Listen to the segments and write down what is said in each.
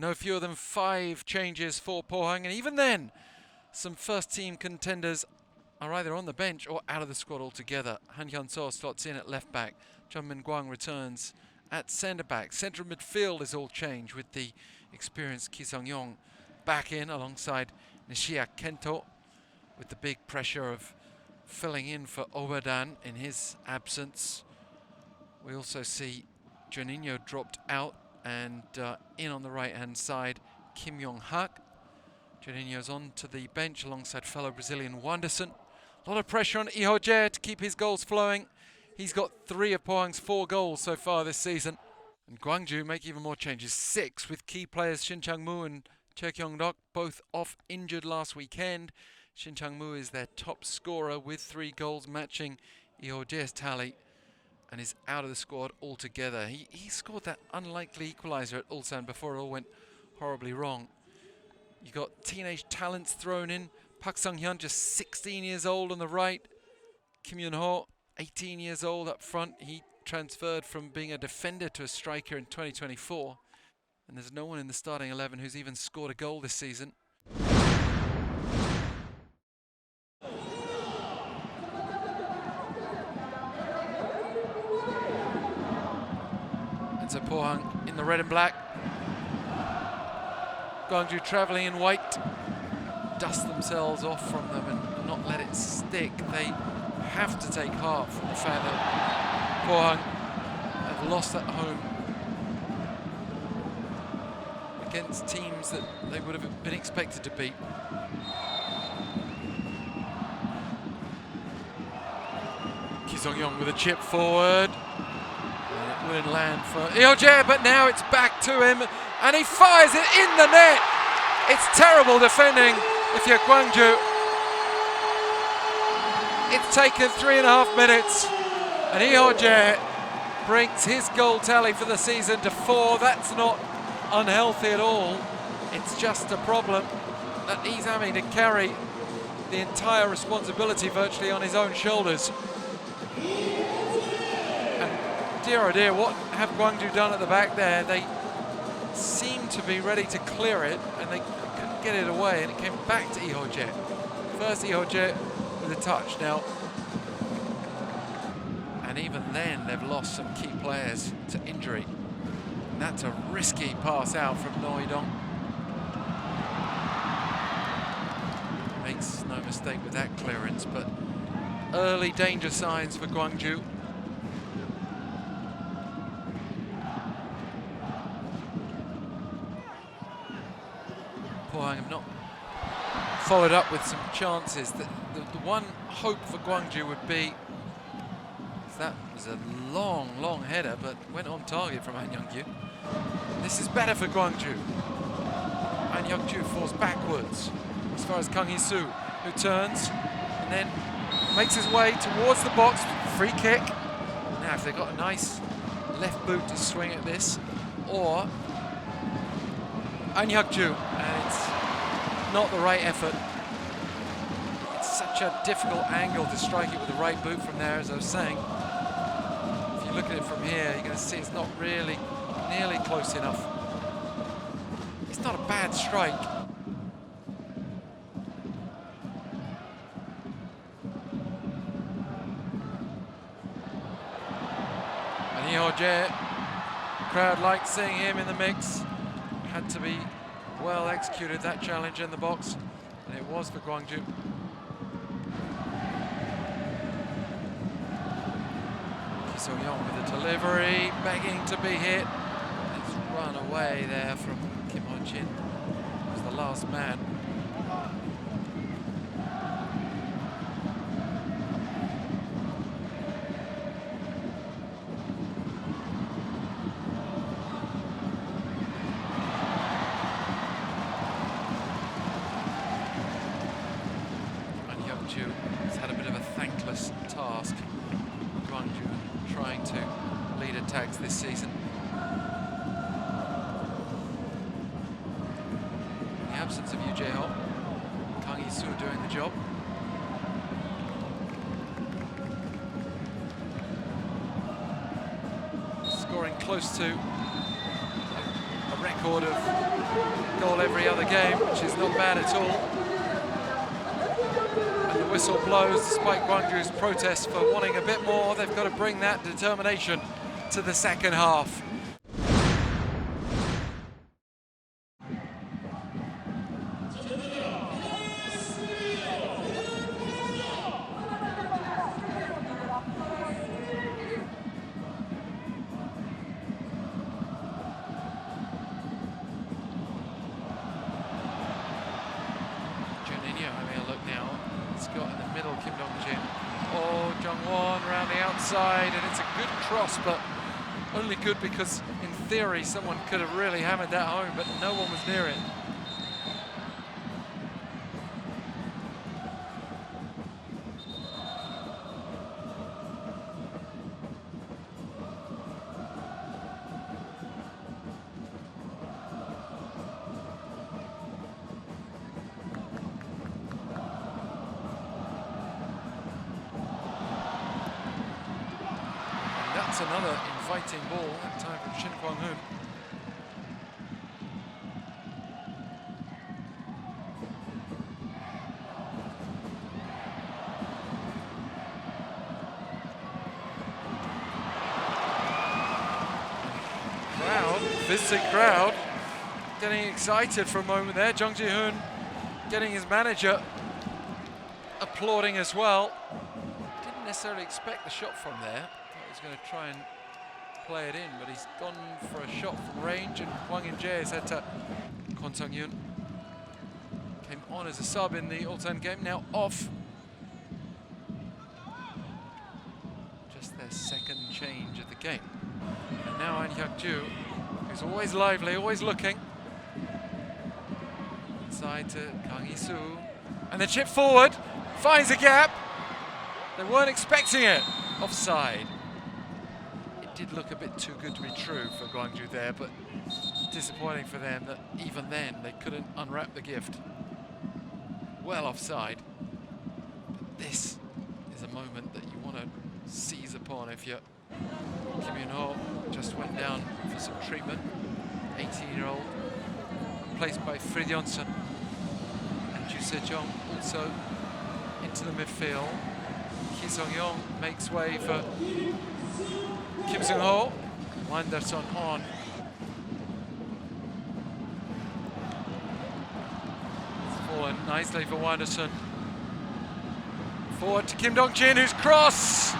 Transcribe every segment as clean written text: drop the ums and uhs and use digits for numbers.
no fewer than 5 changes for Pohang, and even then, some first-team contenders are either on the bench or out of the squad altogether. Han Hyun-seo slots in at left-back. Jung Min-gwang returns at centre-back. Central midfield is all changed with the experienced Ki Sung-yong back in alongside Nishiya Kento, with the big pressure of filling in for Obadan in his absence. We also see Juninho dropped out and in on the right-hand side, Kim Yong-hak. Juninho's on to the bench alongside fellow Brazilian Wanderson. A lot of pressure on Lee Ho-jae to keep his goals flowing. He's got 3 of Pohang's 4 goals so far this season. And Gwangju make even more changes, 6, with key players Shin Chang-moo and Choi Kyung-dok both off injured last weekend. Shin Chang-moo is their top scorer with 3 goals, matching Lee Ho-jae's tally, and is out of the squad altogether. He scored that unlikely equaliser at Ulsan before it all went horribly wrong. You got teenage talents thrown in. Park Sung-hyun, just 16 years old on the right. Kim Yun-ho, 18 years old up front. He transferred from being a defender to a striker in 2024. And there's no one in the starting 11 who's even scored a goal this season. And so Pohang in the red and black. Gwangju travelling in white. Dust themselves off from them and not let it stick. They have to take heart from the fact that Pohang have lost at home against teams that they would have been expected to beat. Ki Sung-yong with a chip forward. And it wouldn't land for Lee Ho-jae, but now it's back to him and he fires it in the net. It's terrible defending if you're Gwangju. It's taken 3.5 minutes and Lee Ho-jae brings his goal tally for the season to 4. That's not unhealthy at all. It's just a problem that he's having to carry the entire responsibility virtually on his own shoulders. And dear oh dear, what have Gwangju done at the back there? They seemed to be ready to clear it and they couldn't get it away, and it came back to Lee Ho-jae. First Lee Ho-jae with a touch now. And even then they've lost some key players to injury. And that's a risky pass out from No Hee-dong. Makes no mistake with that clearance, but early danger signs for Gwangju. Pohang have not followed up with some chances. The one hope for Gwangju would be, that was a long header, but went on target from Han Young-ju. This is better for Gwangju. Han Young-ju falls backwards as far as Kang Hee-soo, who turns and then makes his way towards the box. Free kick. Now, if they've got a nice left boot to swing at this, or Han Young-ju, and it's not the right effort. It's such a difficult angle to strike it with the right boot from there, as I was saying. If you look at it from here, you're going to see it's not really nearly close enough. It's not a bad strike. And Lee Ho-jae, crowd liked seeing him in the mix. Had to be well executed, that challenge in the box, and it was for Gwangju. Ki Sung-yong with a delivery, begging to be hit. It's run away there from Kim Ho-jin, who's the last man. Has had a bit of a thankless task. Gwangju trying to lead attacks this season. In the absence of Yoo Jae-ho, Kang Hee-soo doing the job. Scoring close to a record record of goal every other game, which is not bad at all. And the whistle blows despite Gwangju's protest for wanting a bit more. They've got to bring that determination to the second half. Side, and it's a good cross, but only good because in theory someone could have really hammered that home, but no one was near it. That's another inviting ball, that time from Shin Kwang-hoon. Crowd, visiting crowd, getting excited for a moment there. Jung Ji-hoon getting his manager applauding as well. Didn't necessarily expect the shot from there. He's going to try and play it in, but he's gone for a shot from range, and Hwang In-jae has had to. Kwon Sung-yoon came on as a sub in the Ulsan game, now off. Just their second change of the game. And now An Hyuk-ju, who's always lively, always looking. Inside to Kang Hee-soo. And the chip forward, finds a gap. They weren't expecting it. Offside. Did look a bit too good to be true for Gwangju there, but disappointing for them that even then they couldn't unwrap the gift. Well offside. But this is a moment that you want to seize upon if you're Kim Yun-ho. Just went down for some treatment. 18-year-old, replaced by Fridjonsson. And Ju Se-jong also into the midfield. Ki Sung-young makes way for Kim Seung-ho. Wanderson on. It's fallen nicely for Wanderson. Forward to Kim Dong-jin, whose cross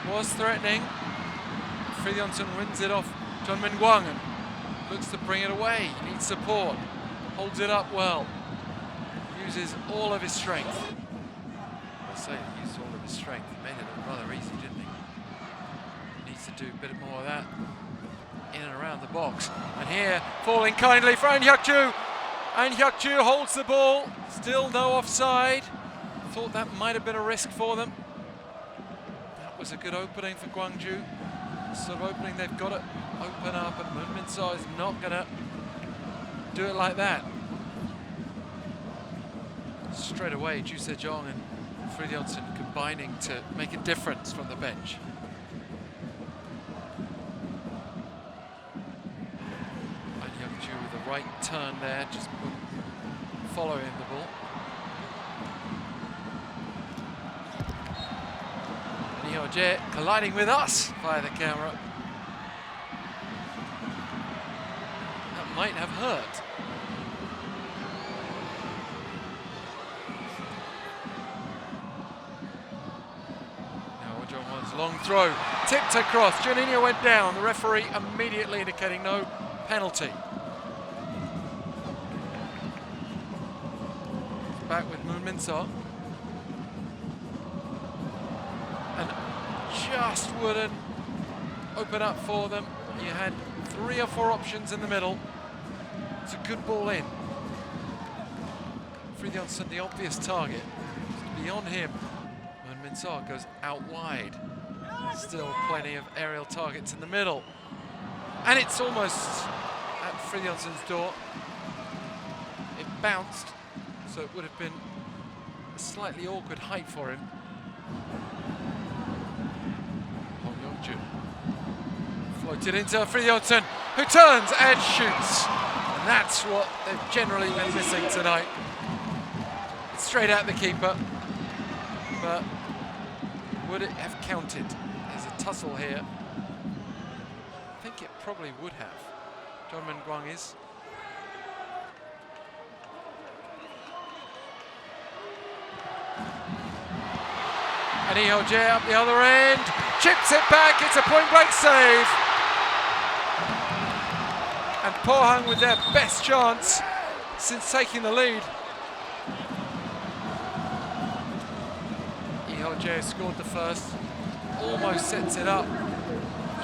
was threatening. Fridjonsson wins it off Jeon Min-kwang and looks to bring it away. He needs support. Holds it up well. Uses all of his strength. I'll say he used all of his strength. He made it look rather easy, didn't he? Needs to do a bit more of that in and around the box. And here, falling kindly for An Hyuk-ju. An Hyuk-ju holds the ball. Still no offside. Thought that might have been a risk for them. That was a good opening for Gwangju. Sort of opening they've got to open up, and Moon Min-seo is not going to do it like that. Straight away, Ju Se-jong and Fridjonsson combining to make a difference from the bench. With the right turn there, just following the ball. And Heo-jae colliding with us via the camera. That might have hurt. Now Jong-won's long throw, tipped across. Juninho went down. The referee immediately indicating no penalty. Back with Moon Min-seo. And just wouldn't open up for them. You had 3 or 4 options in the middle. It's a good ball in. Fridjonsson, the obvious target. Beyond him, Moon Min-seo goes out wide. Still plenty of aerial targets in the middle. And it's almost at Fridjonsson's door. It bounced. So it would have been a slightly awkward height for him. Hong Yong-jun floated into Fridjonsson, who turns and shoots. And that's what they've generally been missing tonight. Straight at the keeper, but would it have counted? There's a tussle here. I think it probably would have. Jungmin Gwang is. And EOJ up the other end, chips it back, it's a point-blank save. And Pohang with their best chance since taking the lead. EOJ scored the first, almost sets it up.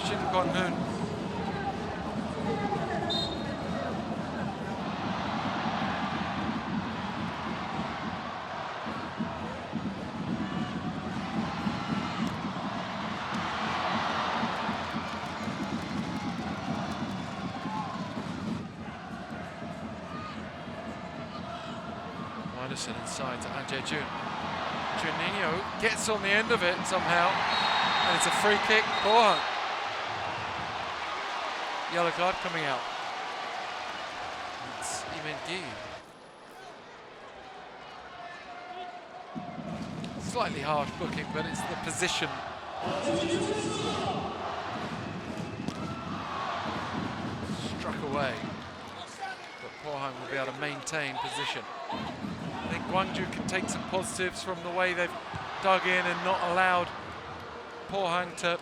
Shin Kwon-hoon. Inside to An Jae-jun. Juninho gets on the end of it somehow, and it's a free kick. Pohang. Yellow card coming out. It's ENG. Slightly harsh booking, but it's the position. Struck away, but Pohang will be able to maintain position. I think Gwangju can take some positives from the way they've dug in and not allowed Pohang to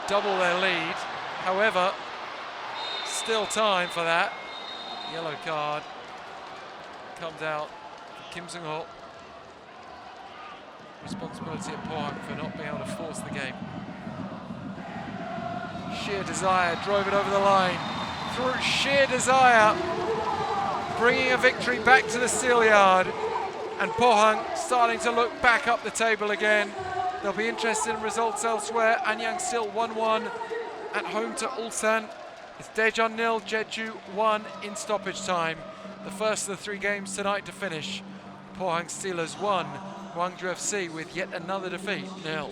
double their lead. However, still time for that. Yellow card comes out for Kim Seung-ho. Responsibility at Pohang for not being able to force the game. Sheer desire drove it over the line. Through sheer desire, bringing a victory back to the Steelyard, and Pohang starting to look back up the table again. They'll be interested in results elsewhere. Anyang still 1-1 at home to Ulsan. It's Daejeon 0, Jeju 1 in stoppage time. The first of the 3 games tonight to finish. Pohang Steelers 1, Gwangju FC with yet another defeat, 0.